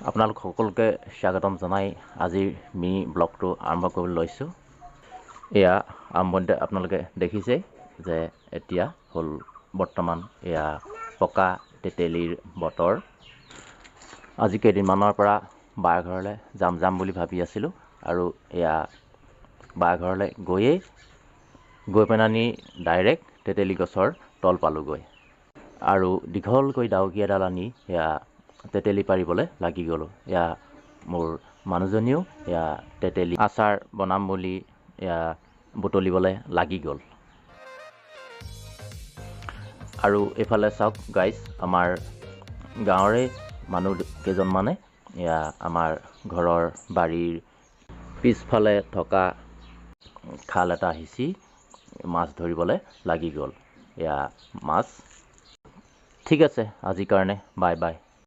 আপোনালোক সকলোকে স্বাগতম জনাই আজিৰ মিনি ব্লগটো আৰম্ভ কৰিবলৈ লৈছোঁ। এয়া আৰম্ভণিতে আপোনালোকে দেখিছে যে এতিয়া হ'ল বৰ্তমান এয়া পকা তেতেলীৰ বতৰ। আজি কেইদিনমানৰ পৰা বাৰ ঘৰলৈ যাম বুলি ভাবি আছিলোঁ আৰু এয়া বাৰ ঘৰলৈ গৈ পেলানি ডাইৰেক্ট তেতেলী গছৰ তল পালোঁগৈ আৰু দীঘলকৈ ডাউকি এডাল আনি এয়া তেতেলী পাৰিবলৈ লাগি গ'লোঁ। এয়া মোৰ মানুহজনীও এয়া তেতেলী আচাৰ বনাম বুলি এয়া বুটলিবলৈ লাগি গ'ল। আৰু এইফালে চাওক গাইজ, আমাৰ গাঁৱৰে মানুহ কেইজনমানে এয়া আমাৰ ঘৰৰ বাৰীৰ পিছফালে থকা খাল এটা সিঁচি মাছ ধৰিবলৈ লাগি গ'ল। এয়া মাছ। ঠিক আছে, আজিৰ কাৰণে বাই বাই।